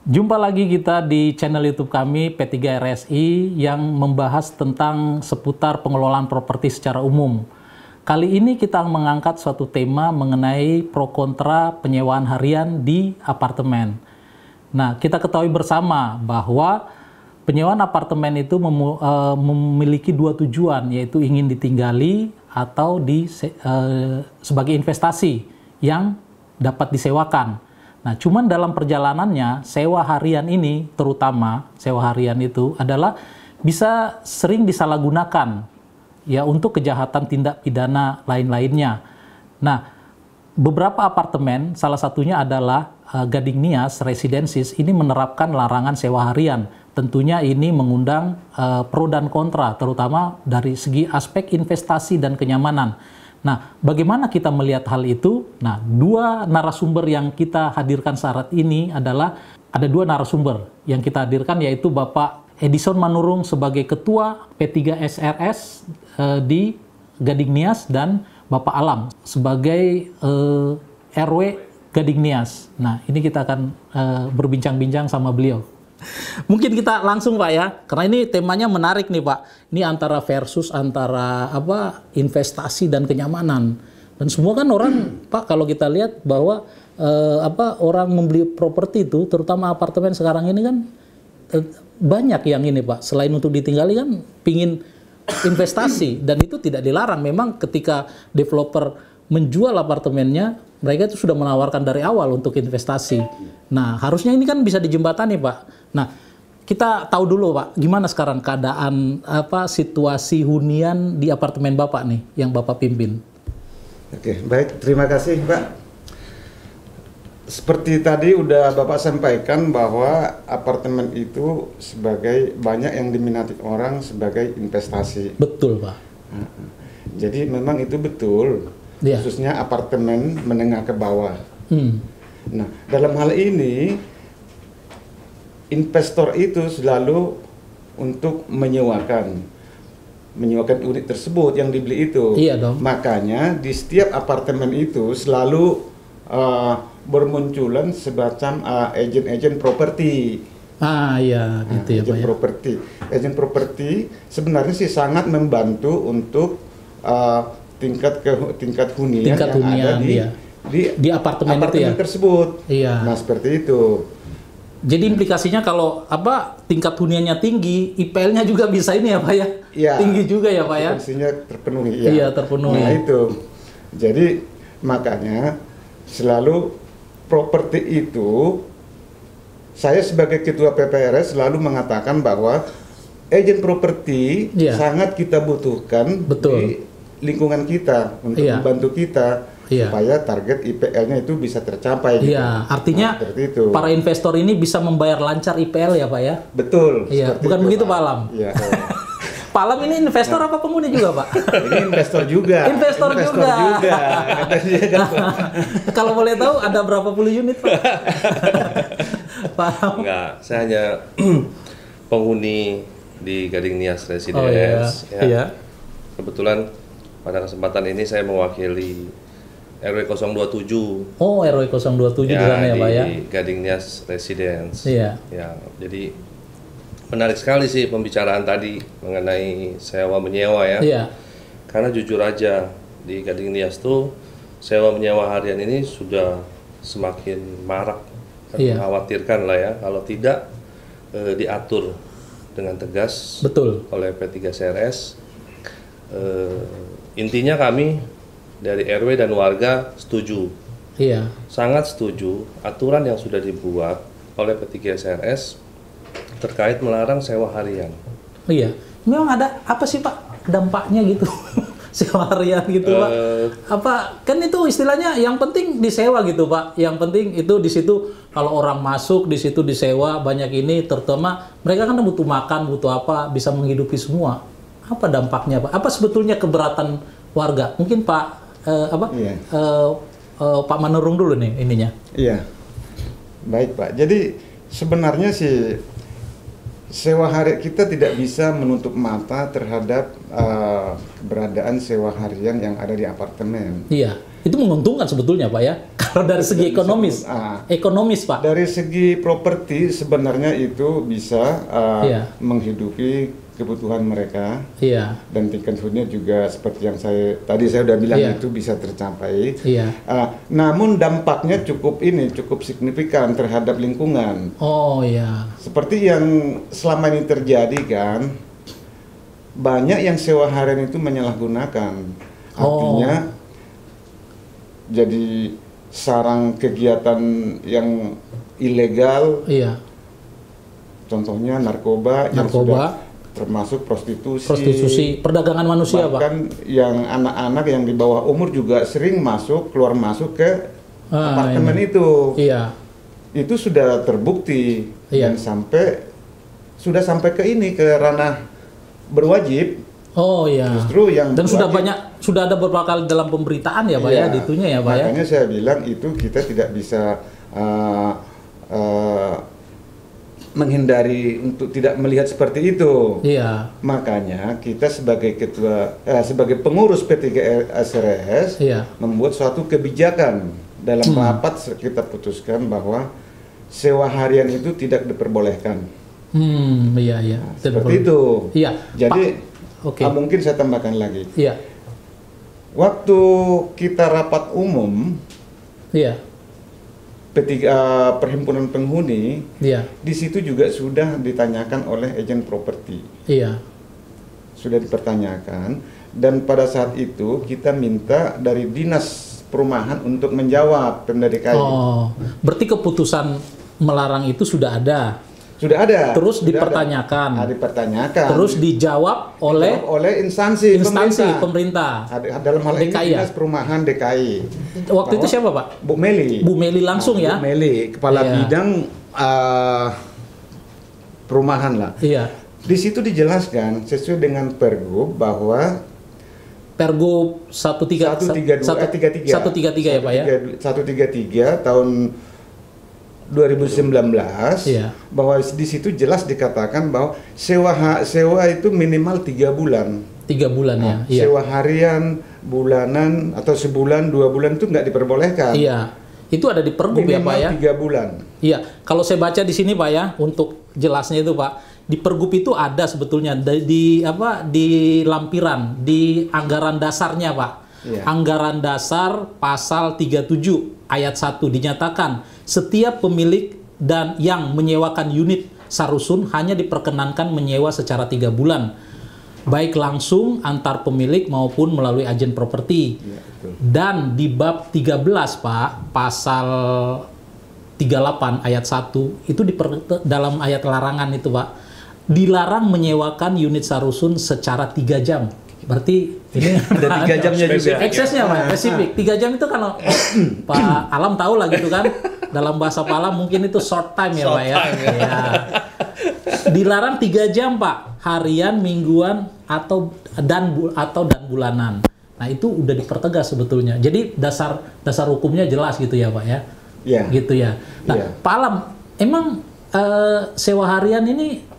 Jumpa lagi kita di channel YouTube kami P3RSI yang membahas tentang seputar pengelolaan properti secara umum. Kali ini kita mengangkat suatu tema mengenai pro kontra penyewaan harian di apartemen. Nah, kita ketahui bersama bahwa penyewaan apartemen itu memiliki dua tujuan, yaitu ingin ditinggali atau sebagai investasi yang dapat disewakan. Nah, cuman dalam perjalanannya, sewa harian ini, terutama sewa harian itu adalah bisa sering disalahgunakan ya untuk kejahatan tindak pidana lain-lainnya. Nah, beberapa apartemen, salah satunya adalah Gading Nias Residences, ini menerapkan larangan sewa harian. Tentunya ini mengundang pro dan kontra, terutama dari segi aspek investasi dan kenyamanan. Nah, bagaimana kita melihat hal itu? Nah, dua narasumber yang kita hadirkan saat ini adalah, ada dua narasumber yang kita hadirkan, yaitu Bapak Edison Manurung sebagai Ketua P3SRS di Gading Nias dan Bapak Alam sebagai RW Gading Nias. Nah, ini kita akan berbincang-bincang sama beliau. Mungkin kita langsung Pak ya, karena ini temanya menarik nih Pak. Ini antara investasi dan kenyamanan. Dan semua kan orang Pak, kalau kita lihat bahwa orang membeli properti itu, terutama apartemen sekarang ini kan banyak yang ini Pak. Selain untuk ditinggali kan pingin investasi, dan itu tidak dilarang. Memang ketika developer menjual apartemennya, mereka itu sudah menawarkan dari awal untuk investasi. Nah, harusnya ini kan bisa dijembatani, Pak. Nah, kita tahu dulu, Pak, gimana sekarang keadaan situasi hunian di apartemen Bapak nih, yang Bapak pimpin. Oke, baik. Terima kasih, Pak. Seperti tadi udah Bapak sampaikan bahwa apartemen itu banyak yang diminati orang sebagai investasi. Betul, Pak. Jadi memang itu betul. Ya. Khususnya apartemen menengah ke bawah. Nah, dalam hal ini investor itu selalu untuk menyewakan unit tersebut yang dibeli itu. Iya dong. Makanya di setiap apartemen itu selalu bermunculan semacam agen-agen properti. Iya, gitu ya, Pak. Properti. Agen properti sebenarnya sih sangat membantu untuk tingkat hunian yang ada di apartemen itu ya? Tersebut. Iya. Nah, seperti itu. Jadi implikasinya kalau tingkat huniannya tinggi, IPL-nya juga bisa ini ya Pak ya? Iya. Tinggi juga ya Pak ya? Potensinya terpenuhi ya. Iya, terpenuhi. Nah, itu. Jadi makanya selalu properti itu, saya sebagai ketua PPRS selalu mengatakan bahwa agen properti sangat kita butuhkan. Betul. Di lingkungan kita untuk membantu kita supaya target IPL-nya itu bisa tercapai. Iya, artinya itu. Para investor ini bisa membayar lancar IPL ya Pak ya? Betul. Iya, bukan begitu Pak Alam? Iya. Pak Alam ini investor apa penghuni juga Pak? Ini investor juga. Investor juga. Kalau boleh tahu ada berapa puluh unit Pak? Pak Alam? Enggak, saya hanya penghuni di Gading Nias Residence. Oh, iya. Kebetulan pada kesempatan ini saya mewakili RW 027. Oh, RW 027 di sana ya, Pak ya? Di Gading Nias Residence. Iya. Ya, jadi menarik sekali sih pembicaraan tadi mengenai sewa menyewa ya. Iya. Karena jujur aja di Gading Nias tuh sewa menyewa harian ini sudah semakin marak. Mengkhawatirkan lah ya kalau tidak diatur dengan tegas. Betul. Oleh P3SRS. Intinya kami dari RW dan warga setuju. Iya. Sangat setuju aturan yang sudah dibuat oleh P3SRS terkait melarang sewa harian. Iya. Memang ada apa sih Pak dampaknya gitu? Sewa harian gitu Pak. Kan itu istilahnya yang penting disewa gitu Pak. Yang penting itu di situ kalau orang masuk di situ disewa banyak ini, terutama mereka kan butuh makan, butuh apa, bisa menghidupi semua. Apa dampaknya Pak? Apa sebetulnya keberatan warga? Mungkin Pak Pak Manurung dulu nih ininya. Iya. Baik Pak. Jadi sebenarnya sih sewa harian kita tidak bisa menutup mata terhadap keberadaan sewa harian yang ada di apartemen. Iya. Itu menguntungkan sebetulnya Pak ya, kalau dari segi ekonomis. Ekonomis Pak. Dari segi properti sebenarnya itu bisa menghidupi kebutuhan mereka. Iya. Dan tingkat huninya juga seperti yang tadi saya udah bilang itu bisa tercapai. Iya. Namun dampaknya cukup signifikan terhadap lingkungan. Oh iya. Seperti yang selama ini terjadi kan, banyak yang sewa harian itu menyalahgunakan. Artinya jadi sarang kegiatan yang ilegal. Iya. Contohnya narkoba. Yang sudah termasuk prostitusi, perdagangan manusia, bahkan Pak. Yang anak-anak yang di bawah umur juga sering keluar masuk ke apartemen itu. Iya. Itu sudah terbukti dan sudah sampai ke ranah berwajib. Oh iya. Justru yang dan sudah ada beberapa kali dalam pemberitaan ya Pak ya, ditunya ya Pak ya. Makanya saya bilang itu kita tidak bisa menghindari untuk tidak melihat seperti itu. Iya. Makanya kita sebagai sebagai pengurus P3 SRS membuat suatu kebijakan dalam rapat kita putuskan bahwa sewa harian itu tidak diperbolehkan. Iya. Nah, seperti itu. Iya. Jadi mungkin saya tambahkan lagi. Iya. Waktu kita rapat umum. Iya. P3 Perhimpunan Penghuni, di situ juga sudah ditanyakan oleh agen properti. Iya. Sudah dipertanyakan, dan pada saat itu kita minta dari Dinas Perumahan untuk menjawab Pemda DKI. Oh, berarti keputusan melarang itu sudah ada. Sudah ada. Terus dipertanyakan. Dipertanyakan. Terus dijawab oleh instansi pemerintah. Dalam hal ini Dinas Perumahan DKI. Waktu itu siapa Pak? Bu Meli. Bu Meli langsung ya. Bu Meli, kepala bidang perumahan lah. Iya. Di situ dijelaskan sesuai dengan Pergub bahwa Pergub 133 ya Pak ya. 133 tahun 2019 bahwa di situ jelas dikatakan bahwa sewa itu minimal 3 bulan. 3 bulan ya. Sewa harian, bulanan atau sebulan, 2 bulan itu nggak diperbolehkan. Iya. Itu ada di Pergub ya Pak ya. Minimal 3 bulan. Iya. Kalau saya baca di sini Pak ya, untuk jelasnya itu Pak, di Pergub itu ada sebetulnya di lampiran, di anggaran dasarnya Pak. Iya. Anggaran dasar pasal 37 ayat 1 dinyatakan setiap pemilik dan yang menyewakan unit sarusun hanya diperkenankan menyewa secara 3 bulan, baik langsung antar pemilik maupun melalui agen properti. Ya, dan di bab 13 Pak, pasal 38 ayat 1 itu dalam ayat larangan itu Pak, dilarang menyewakan unit sarusun secara 3 jam. Berarti ini ada 3 jamnya juga. Eksesnya Pak, spesifik. 3 jam itu kalau Pak Alam tahu lah gitu kan. Dalam bahasa Pak Alam mungkin itu short time ya Pak ya. Dilarang 3 jam Pak, harian, mingguan atau bulanan. Nah, itu udah dipertegas sebetulnya. Jadi dasar hukumnya jelas gitu ya Pak ya. Iya. Gitu ya. Nah, Pak Alam, emang sewa harian ini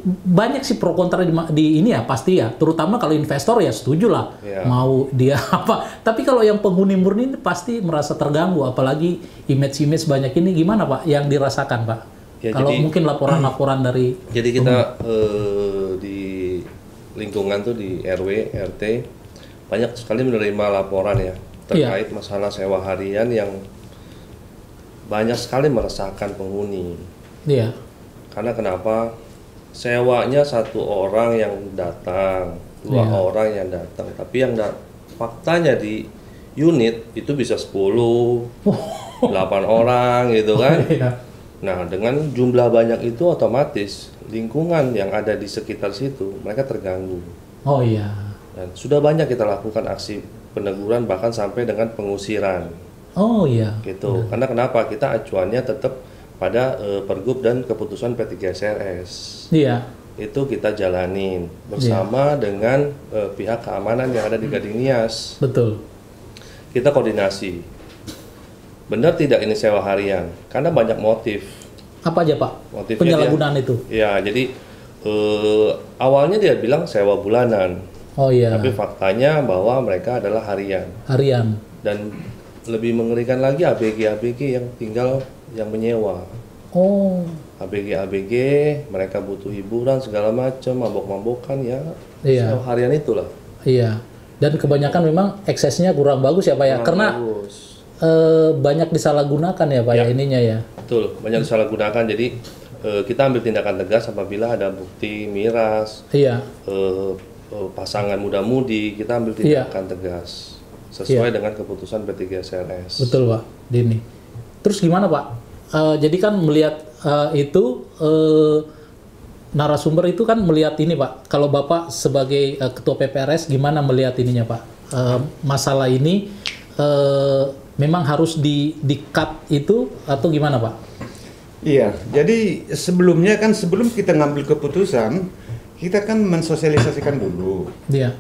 banyak sih pro kontra di ini ya pasti ya, terutama kalau investor ya setuju lah mau dia apa, tapi kalau yang penghuni murni ini pasti merasa terganggu, apalagi image banyak ini. Gimana Pak yang dirasakan Pak? Ya, kalau mungkin laporan-laporan dari jadi kita di lingkungan tuh di RW RT banyak sekali menerima laporan ya terkait masalah sewa harian yang banyak sekali meresahkan penghuni. Iya. Karena kenapa? Sewanya 1 orang yang datang, 2 orang yang datang, tapi yang faktanya di unit itu bisa 10, 8 orang gitu kan. Nah, dengan jumlah banyak itu otomatis lingkungan yang ada di sekitar situ mereka terganggu. Oh iya. Dan sudah banyak kita lakukan aksi peneguran bahkan sampai dengan pengusiran. Oh iya. Gitu. Karena kenapa? Kita acuannya tetap pada Pergub dan keputusan P3 SRS. Iya. Itu kita jalanin bersama dengan pihak keamanan yang ada di Gading Nias. Betul. Kita koordinasi. Benar tidak ini sewa harian? Karena banyak motif. Apa aja Pak? Motifnya penyalahgunaan itu? Ya, jadi awalnya dia bilang sewa bulanan. Oh iya. Tapi faktanya bahwa mereka adalah harian. Harian. Dan lebih mengerikan lagi ABG yang tinggal yang menyewa. Oh. ABG mereka butuh hiburan segala macam, mabok-mabokan ya. Iya. Harian itulah. Iya. Dan kebanyakan memang eksesnya kurang bagus ya Pak ya, karena banyak disalahgunakan ya Pak ya ininya ya. Betul, banyak disalahgunakan. Jadi kita ambil tindakan tegas apabila ada bukti miras. Iya. Pasangan muda-mudi, kita ambil tindakan tegas sesuai dengan keputusan P3 SRS. Betul Pak, Dini. Terus gimana Pak? Jadi kan melihat itu narasumber itu kan melihat ini Pak. Kalau Bapak sebagai Ketua PPRS gimana melihat ininya Pak? Masalah ini memang harus di-cut itu atau gimana Pak? Iya, jadi sebelum kita ngambil keputusan, kita kan mensosialisasikan dulu. Iya.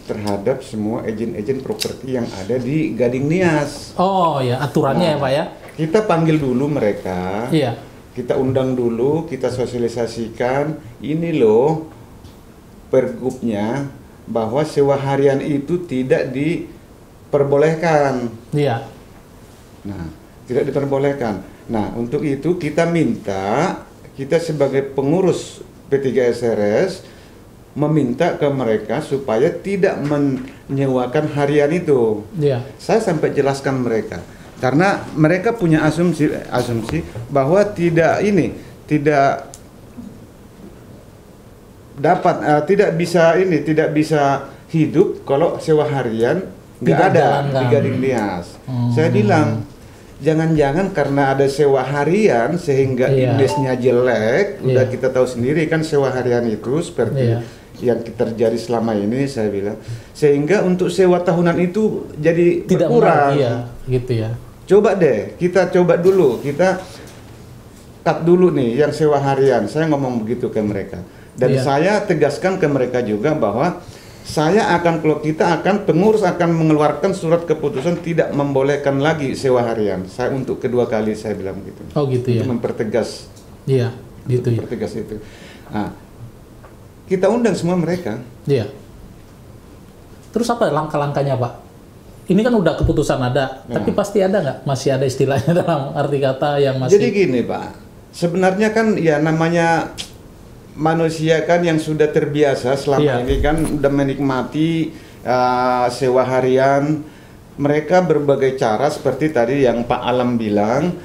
Terhadap semua agen-agen properti yang ada di Gading Nias. Oh ya, aturannya ya Pak ya. Kita panggil dulu mereka. Iya. Kita undang dulu, kita sosialisasikan ini loh pergubnya bahwa sewa harian itu tidak diperbolehkan. Iya. Nah, tidak diperbolehkan. Nah, untuk itu kita minta, kita sebagai pengurus P3 SRS meminta ke mereka supaya tidak menyewakan harian itu. Iya. Saya sampai jelaskan mereka, karena mereka punya asumsi bahwa tidak bisa hidup kalau sewa harian nggak ada di Gading Nias. Saya bilang jangan-jangan karena ada sewa harian sehingga indesnya jelek. Udah kita tahu sendiri kan sewa harian itu seperti yang terjadi selama ini, saya bilang, sehingga untuk sewa tahunan itu jadi tidak berkurang. Gitu ya. Coba deh, kita coba dulu, kita cut dulu nih yang sewa harian. Saya ngomong begitu ke mereka, dan saya tegaskan ke mereka juga bahwa kalau kita pengurus akan mengeluarkan surat keputusan tidak membolehkan lagi sewa harian. Saya untuk kedua kali saya bilang gitu. Oh gitu ya. Untuk mempertegas. Iya, gitu ya. Mempertegas itu. Nah, kita undang semua mereka. Iya. Terus apa langkah-langkahnya Pak? Ini kan udah keputusan ada, tapi pasti ada nggak? Masih ada istilahnya dalam arti kata yang masih... Jadi gini Pak, sebenarnya kan ya namanya manusia kan yang sudah terbiasa selama ini kan udah menikmati sewa harian. Mereka berbagai cara seperti tadi yang Pak Alam bilang,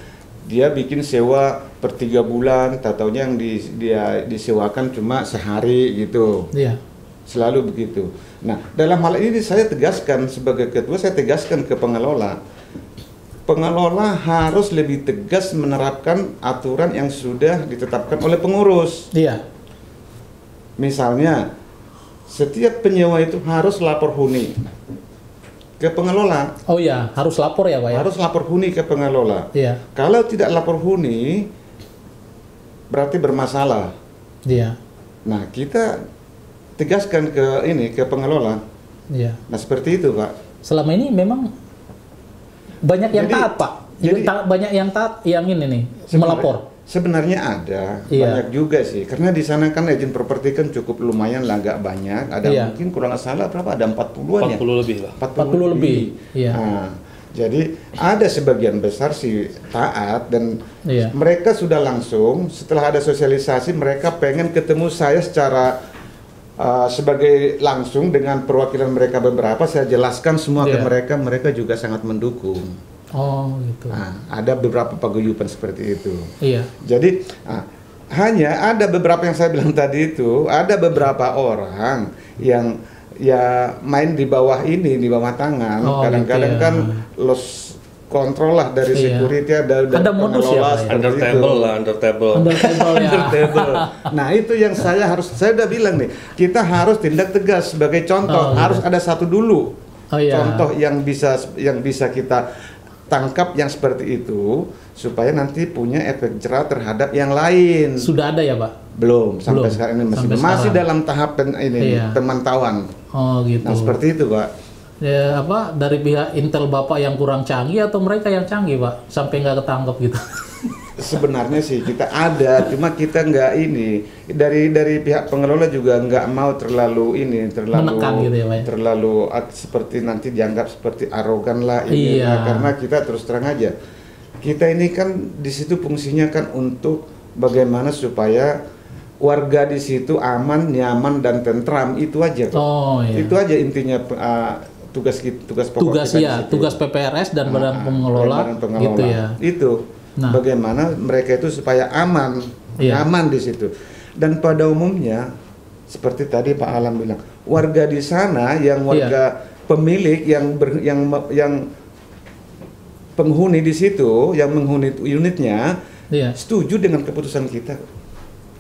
dia bikin sewa per 3 bulan, taunya yang dia disewakan cuma sehari gitu. Iya. Selalu begitu. Nah, dalam hal ini saya tegaskan sebagai ketua, saya tegaskan ke pengelola. Pengelola harus lebih tegas menerapkan aturan yang sudah ditetapkan oleh pengurus. Iya. Misalnya, setiap penyewa itu harus lapor huni ke pengelola. Oh iya, harus lapor ya Pak ya? Harus lapor huni ke pengelola. Iya. Kalau tidak lapor huni, berarti bermasalah. Iya. Nah, kita tegaskan ke pengelola. Iya. Nah, seperti itu Pak. Selama ini memang banyak yang taat Pak. Banyak yang taat yang ini nih, melapor. Sebenarnya ada, banyak juga sih. Karena di sana kan agen properti kan cukup lumayan lah, agak banyak. Ada mungkin kurang salah berapa? Ada 40-an ya? 40 lebih lah. 40 lebih. Iya. Nah, jadi ada sebagian besar sih taat dan mereka sudah langsung setelah ada sosialisasi mereka pengen ketemu saya secara sebagai langsung dengan perwakilan mereka beberapa. Saya jelaskan semua ke mereka juga sangat mendukung. Oh gitu. Nah, ada beberapa paguyuban seperti itu. Iya. Jadi hanya ada beberapa yang saya bilang tadi itu, ada beberapa orang yang ya main di bawah tangan. Kadang-kadang kan loss control lah dari security, ada modus ya, under table. Nah, itu yang saya udah bilang nih, kita harus tindak tegas sebagai contoh. Harus ada satu dulu contoh yang bisa kita tangkap yang seperti itu supaya nanti punya efek jerah terhadap yang lain. Sudah ada ya Pak? Belum, sampai sekarang ini masih dalam tahap pemantauan. Oh gitu. Nah, seperti itu Pak. Ya apa, dari pihak Intel Bapak yang kurang canggih atau mereka yang canggih Pak sampai nggak ketangkep gitu? Sebenarnya sih kita ada, cuma kita nggak ini dari pihak pengelola juga nggak mau terlalu menekan gitu ya, Pak? Terlalu seperti nanti dianggap seperti arogan lah ini lah, karena kita terus terang aja kita ini kan di situ fungsinya kan untuk bagaimana supaya warga di situ aman, nyaman dan tentram, itu aja. Itu aja intinya. Tugas pokok kita tugas PPRS dan badan pengelola gitu ya. Itu bagaimana mereka itu supaya aman, nyaman di situ. Dan pada umumnya seperti tadi Pak Alam bilang, warga di sana yang warga pemilik yang penghuni di situ, yang menghuni unitnya setuju dengan keputusan kita.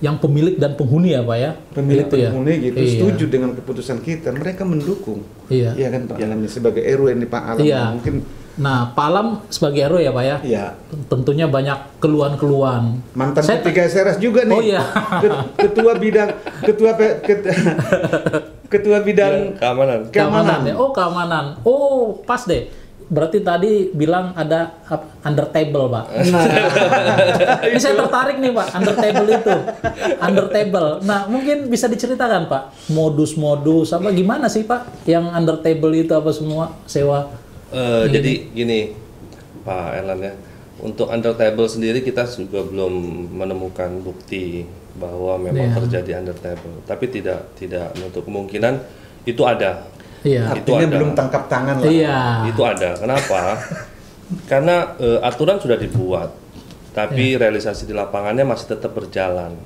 Yang pemilik dan penghuni ya Pak ya? Pemilik penghuni gitu setuju dengan keputusan kita, mereka mendukung. Iya kan Pak Alamnya sebagai RW ini Pak Alam mungkin. Nah Pak Alam sebagai RW ya Pak ya? Iya. Tentunya banyak keluhan-keluhan. Mantan P3 SRS juga nih. Oh iya. Ketua bidang keamanan. Oh keamanan. Oh pas deh. Berarti tadi bilang ada under table, Pak. Nah, ini saya tertarik nih, Pak. Under table itu. Under table. Nah, mungkin bisa diceritakan, Pak, modus-modus apa gimana sih, Pak? Yang under table itu apa semua sewa? Jadi gini, Pak Erlan ya. Untuk under table sendiri kita juga belum menemukan bukti bahwa memang terjadi under table. Tapi tidak menutup kemungkinan itu ada. Artinya belum tangkap tangan lah. Itu ada. Kenapa? Karena aturan sudah dibuat, tapi realisasi di lapangannya masih tetap berjalan.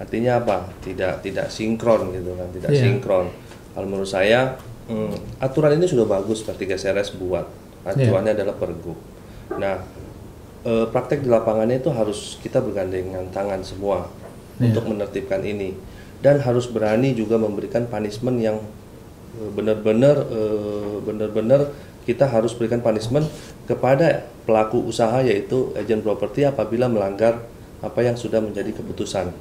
Artinya apa? Tidak sinkron gitu kan, tidak sinkron. Kalau menurut saya aturan ini sudah bagus P3 SRS buat. Acuannya adalah Pergub. Nah, praktek di lapangannya itu harus kita bergandengan tangan semua untuk menertibkan ini, dan harus berani juga memberikan punishment yang benar-benar kita harus berikan punishment kepada pelaku usaha, yaitu agent properti apabila melanggar apa yang sudah menjadi keputusan.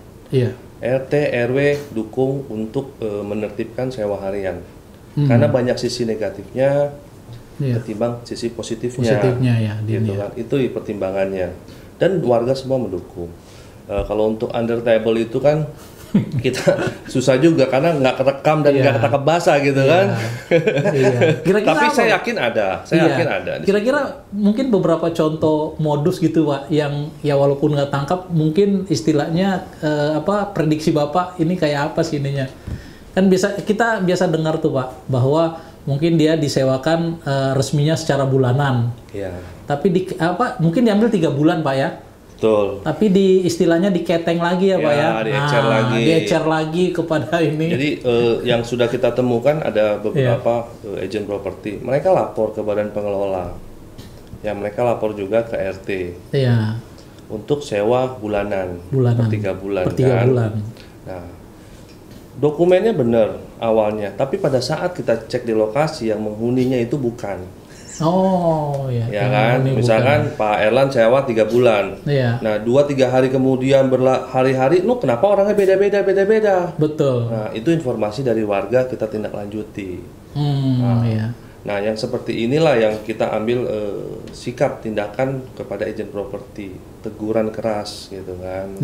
RT RW dukung untuk menertibkan sewa harian, karena banyak sisi negatifnya ketimbang sisi positifnya gitu kan. Itu pertimbangannya, dan warga semua mendukung. Kalau untuk under table itu kan kita susah juga karena nggak kerekam dan nggak ketangkap basah gitu kan. Tapi saya yakin ada, yakin ada. Kira-kira mungkin beberapa contoh modus gitu Pak, yang ya walaupun nggak tangkap, mungkin istilahnya prediksi Bapak ini kayak apa sih ininya? Kan kita biasa dengar tuh Pak bahwa mungkin dia disewakan resminya secara bulanan. Tapi mungkin diambil 3 bulan Pak ya. Betul. Tapi istilahnya diketeng lagi ya Pak ya? Diecer lagi kepada ini. Jadi yang sudah kita temukan ada beberapa agent properti. Mereka lapor ke badan pengelola. Ya, mereka lapor juga ke RT. Untuk sewa bulanan. Per 3 bulan. Per 3 bulan. Nah, dokumennya benar awalnya. Tapi pada saat kita cek di lokasi, yang menghuninya itu bukan. Ya kan, misalkan bukan. Pak Erlan sewa 3 bulan. Nah 2-3 hari kemudian hari-hari, lu kenapa orangnya beda-beda? Betul. Nah itu informasi dari warga, kita tindak lanjuti. Nah yang seperti inilah yang kita ambil sikap tindakan kepada agent properti, teguran keras gitu kan.